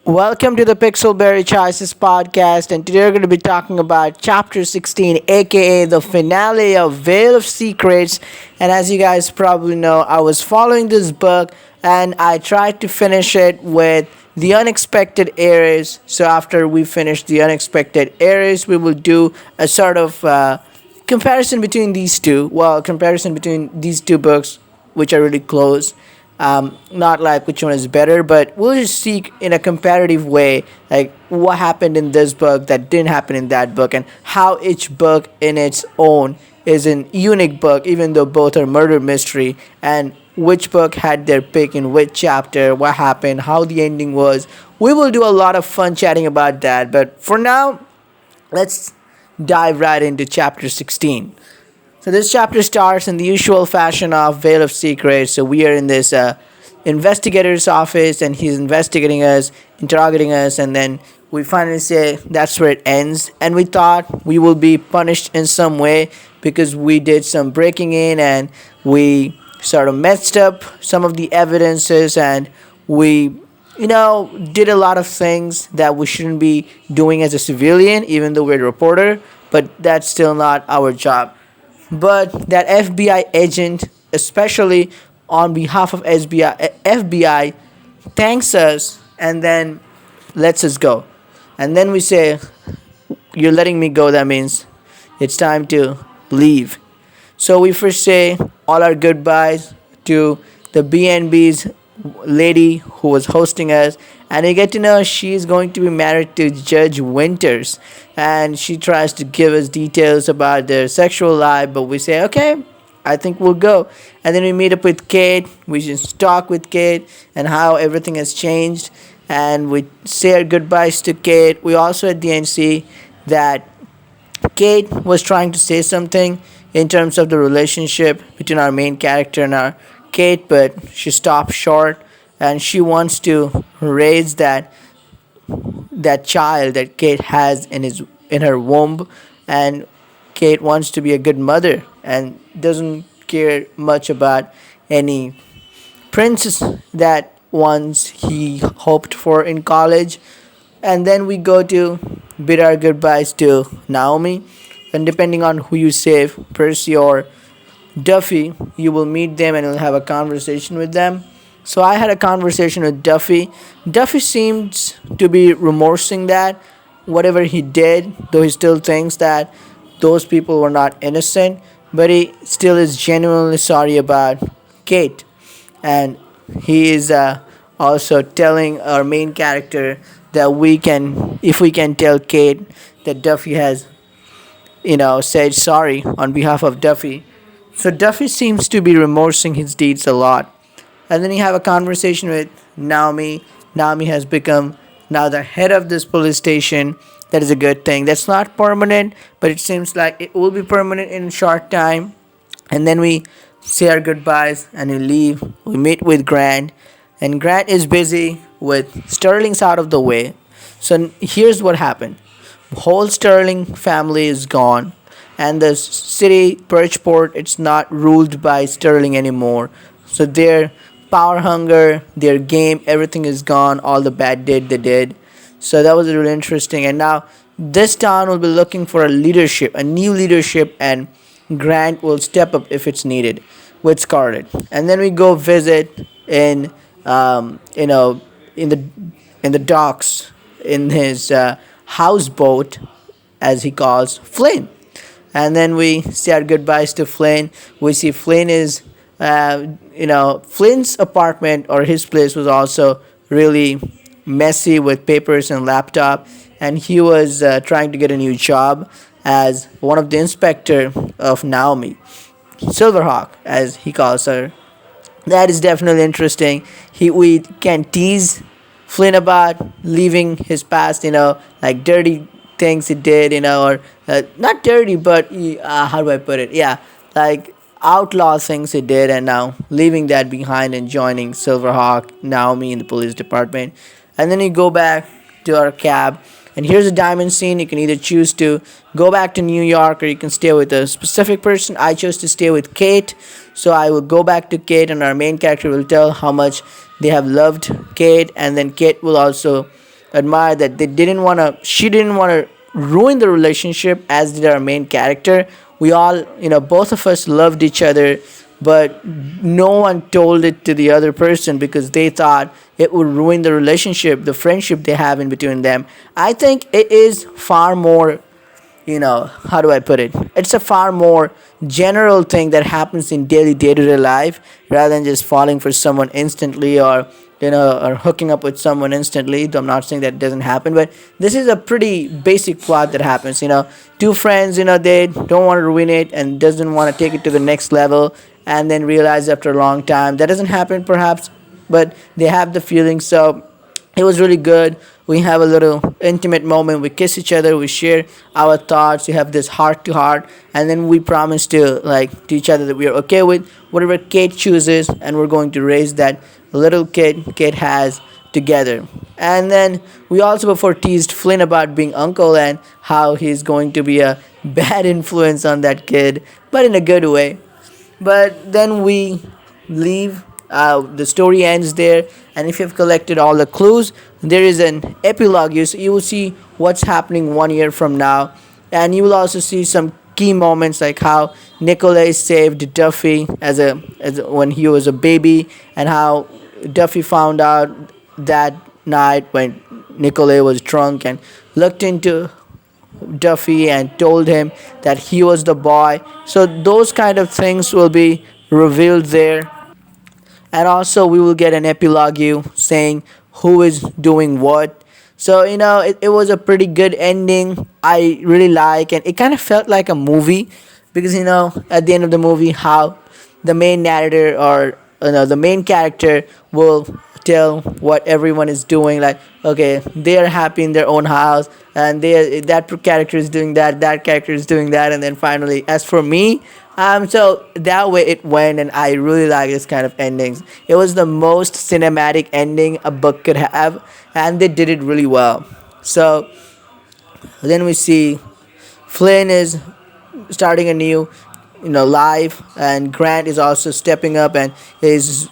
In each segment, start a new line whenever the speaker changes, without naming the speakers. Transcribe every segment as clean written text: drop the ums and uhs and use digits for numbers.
Welcome to the Pixelberry Choices podcast, and today we're going to be talking about Chapter 16, aka the finale of Veil of Secrets. And as you guys probably know, I was following this book and I tried to finish it with The Unexpected Errors. So, after we finish The Unexpected Errors, we will do a sort of comparison between these two. Well, comparison between these two books, which are really close, not like which one is better, but we'll just seek in a comparative way like what happened in this book that didn't happen in that book, and how each book in its own is an unique book, even though both are murder mystery, and which book had their pick in which chapter, what happened, how the ending was. We will do a lot of fun chatting about that, but for now, let's dive right into chapter 16. So this chapter starts in the usual fashion of Veil of Secrets. So we are in this investigator's office, and he's investigating us, interrogating us, and then we finally say that's where it ends. And we thought we will be punished in some way because we did some breaking in and we sort of messed up some of the evidences, and we did a lot of things that we shouldn't be doing as a civilian, even though we're a reporter, but that's still not our job. But that FBI agent, especially on behalf of FBI, thanks us and then lets us go. And then we say, "You're letting me go, that means it's time to leave." So we first say all our goodbyes to the BNB's lady who was hosting us, and we get to know she's going to be married to Judge Winters, and she tries to give us details about their sexual life, but we say okay, I think we'll go. And then we meet up with Kate. We just talk with Kate and how everything has changed, and we say our goodbyes to Kate. We also at the end see that Kate was trying to say something in terms of the relationship between our main character and our Kate, but she stopped short, and she wants to raise that child that Kate has in her womb, and Kate wants to be a good mother and doesn't care much about any princess that once he hoped for in college. And then we go to bid our goodbyes to Naomi, and depending on who you save, Percy or Duffy, you will meet them and you'll have a conversation with them. So I had a conversation with Duffy. Duffy seems to be remorsing that whatever he did, though he still thinks that those people were not innocent, but he still is genuinely sorry about Kate. And he is also telling our main character that if we can tell Kate that Duffy has, said sorry on behalf of Duffy. So Duffy seems to be remorsing his deeds a lot. And then you have a conversation with Naomi. Naomi has become now the head of this police station. That is a good thing. That's not permanent, but it seems like it will be permanent in a short time. And then we say our goodbyes and we leave. We meet with Grant, and Grant is busy with Sterling's out of the way. So here's what happened. The whole Sterling family is gone, and the city Birchport, it's not ruled by Sterling anymore. So their power hunger, their game, everything is gone. All the bad deed they did. So that was really interesting. And now this town will be looking for a new leadership, and Grant will step up if it's needed with Scarlet. And then we go visit in in the docks in his houseboat, as he calls Flynn. And then we say our goodbyes to Flynn. We see Flynn is, Flynn's apartment or his place was also really messy with papers and laptop, and he was trying to get a new job as one of the inspector of Naomi, Silverhawk, as he calls her. That is definitely interesting. We can tease Flynn about leaving his past, like dirty things he did, or not dirty, but how do I put it? Yeah, like outlaw things he did, and now leaving that behind and joining Silverhawk, Naomi in the police department. And then you go back to our cab, and here's a diamond scene. You can either choose to go back to New York or you can stay with a specific person. I chose to stay with Kate, so I will go back to Kate, and our main character will tell how much they have loved Kate, and then Kate will also admire that she didn't want to ruin the relationship as did our main character. We all, both of us loved each other, but no one told it to the other person because they thought it would ruin the relationship, the friendship they have in between them. I think it is far more, how do I put it? It's a far more general thing that happens in daily day-to-day life rather than just falling for someone instantly, or hooking up with someone instantly. Though I'm not saying that doesn't happen, but this is a pretty basic plot that happens. Two friends, they don't want to ruin it and doesn't want to take it to the next level, and then realize after a long time that doesn't happen perhaps, but they have the feeling. So it was really good. We have a little intimate moment. We kiss each other. We share our thoughts. We have this heart to heart, and then we promise to each other that we are okay with whatever Kate chooses, and we're going to raise that little kid Kate has together. And then we also before teased Flynn about being uncle and how he's going to be a bad influence on that kid, but in a good way. But then we leave. The story ends there, and if you've collected all the clues, there is an epilogue. You will see what's happening 1 year from now, and you will also see some key moments like how Nicolay saved Duffy as when he was a baby, and how Duffy found out that night when Nicolay was drunk and looked into Duffy and told him that he was the boy. So those kind of things will be revealed there, and also we will get an epilogue saying who is doing what. So it was a pretty good ending. I really like, and it kind of felt like a movie because at the end of the movie how the main narrator, or the main character, will tell what everyone is doing. Like, okay, they are happy in their own house, and that character is doing that character is doing that, and then finally, as for me, so that way it went, and I really like this kind of endings. It was the most cinematic ending a book could have, and they did it really well. So then we see Flynn is starting a new, life, and Grant is also stepping up and is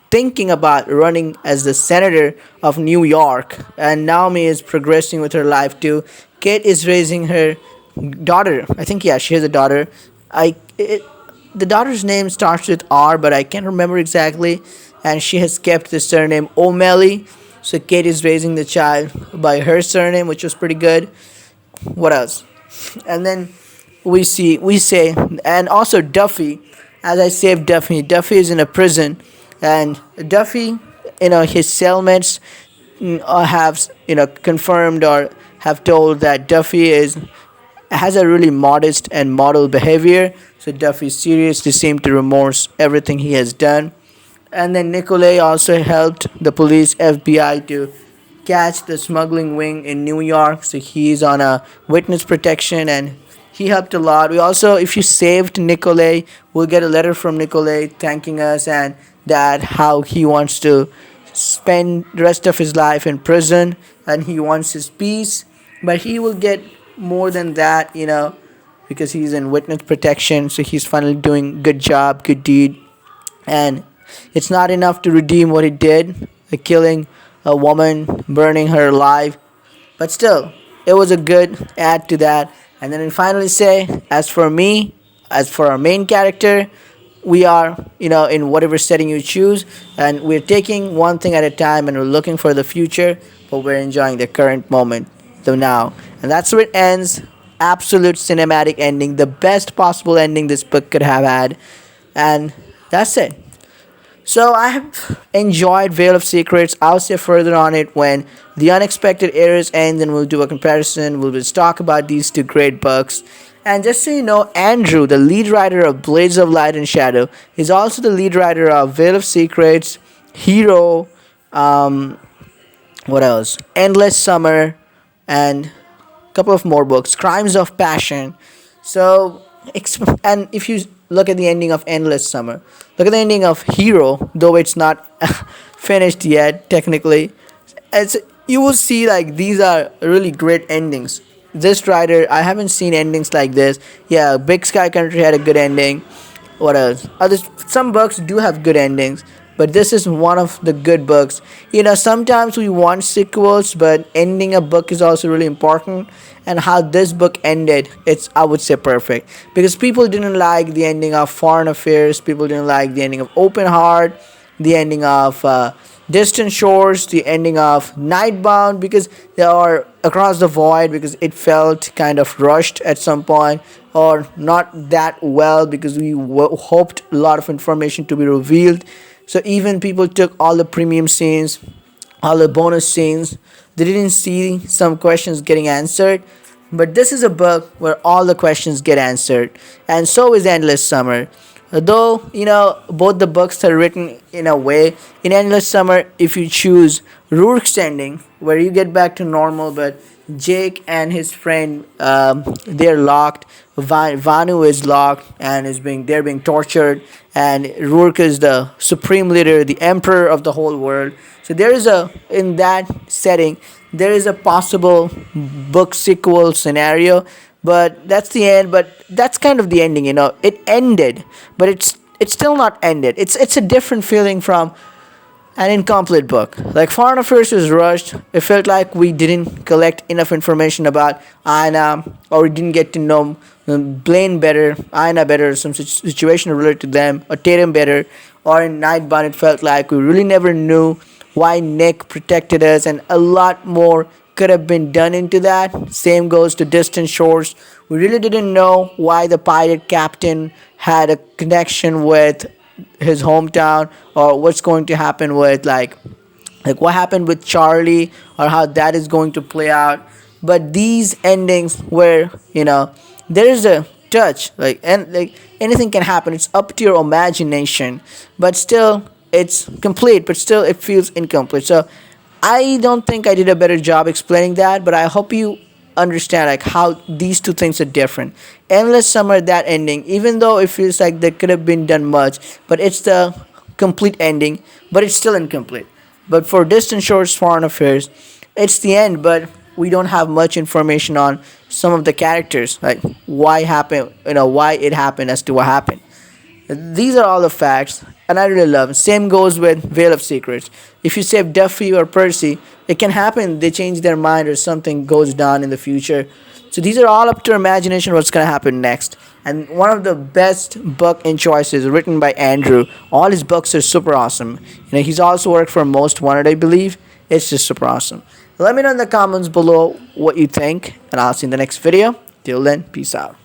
thinking about running as the senator of New York, and Naomi is progressing with her life too. Kate is raising her daughter. I think, yeah, she has a daughter. The daughter's name starts with R, but I can't remember exactly, and she has kept the surname O'Malley. So Kate is raising the child by her surname, which was pretty good. What else? And then we say, and also Duffy. As I saved Duffy, Duffy is in a prison, and Duffy, his cellmates have confirmed or have told that Duffy has a really modest and model behavior. So Duffy seriously seemed to remorse everything he has done. And then Nicolay also helped the police FBI to catch the smuggling wing in New York. So he's on a witness protection, and he helped a lot. We also, if you saved Nicolay, we'll get a letter from Nicolay thanking us, and that how he wants to spend the rest of his life in prison, and he wants his peace. But he will get more than that, because he's in witness protection. So he's finally doing good job, good deed, and it's not enough to redeem what he did, like killing a woman, burning her alive, but still, it was a good add to that. And then we finally say, as for me, as for our main character, we are, in whatever setting you choose, and we're taking one thing at a time, and we're looking for the future, but we're enjoying the current moment, the now. And that's where it ends. Absolute cinematic ending, the best possible ending this book could have had. And that's it. So I have enjoyed Veil of Secrets. I'll say further on it when The Unexpected Errors ends, and we'll do a comparison. We'll just talk about these two great books. And just so you know, Andrew, the lead writer of Blades of Light and Shadow, is also the lead writer of Veil of Secrets, Hero, what else? Endless Summer, and a couple of more books, Crimes of Passion. So, and if you look at the ending of Endless Summer, look at the ending of Hero, though it's not finished yet, technically. You will see these are really great endings. This writer, I haven't seen endings like this. Yeah, Big Sky Country had a good ending. What else? Some books do have good endings, but this is one of the good books. Sometimes we want sequels, but ending a book is also really important. And how this book ended, it's, I would say, perfect, because people didn't like the ending of Foreign Affairs, people didn't like the ending of Open Heart, the ending of Distant Shores, the ending of Nightbound, because they are Across the Void, because it felt kind of rushed at some point, or not that well, because we hoped a lot of information to be revealed. So even people took all the premium scenes, all the bonus scenes. They didn't see some questions getting answered. But this is a book where all the questions get answered. And so is Endless Summer. Though, both the books are written in a way. In Endless Summer, if you choose Rourke's ending, where you get back to normal, but Jake and his friend, they're locked. Vanu is locked and they're being tortured, and Rourke is the supreme leader, the emperor of the whole world. So in that setting, there is a possible book sequel scenario, but that's the end. But that's kind of the ending. It ended, but it's still not ended. It's a different feeling from an incomplete book. Like Foreign Affairs was rushed. It felt like we didn't collect enough information about Aina, or we didn't get to know Blaine better, Aina better, some situation related to them, or Tatum better. Or in Nightbound, it felt like we really never knew why Nick protected us, and a lot more could have been done into that. Same goes to Distant Shores. We really didn't know why the pirate captain had a connection with his hometown, or what's going to happen with like what happened with Charlie, or how that is going to play out. But these endings where there is a touch, like anything can happen, it's up to your imagination, but still it's complete, but still it feels incomplete. So I don't think I did a better job explaining that, but I hope you understand like how these two things are different. Endless Summer, that ending, even though it feels like there could have been done much, but it's the complete ending, but it's still incomplete. But for Distant Shores, Foreign Affairs, it's the end, but we don't have much information on some of the characters, like why it happened, as to what happened. These are all the facts, and I really love it. Same goes with Veil of Secrets. If you save Duffy or Percy, it can happen. They change their mind, or something goes down in the future. So these are all up to imagination. What's gonna happen next? And one of the best book in choices, written by Andrew. All his books are super awesome. He's also worked for Most Wanted, I believe. It's just super awesome. Let me know in the comments below what you think, and I'll see you in the next video. Till then, peace out.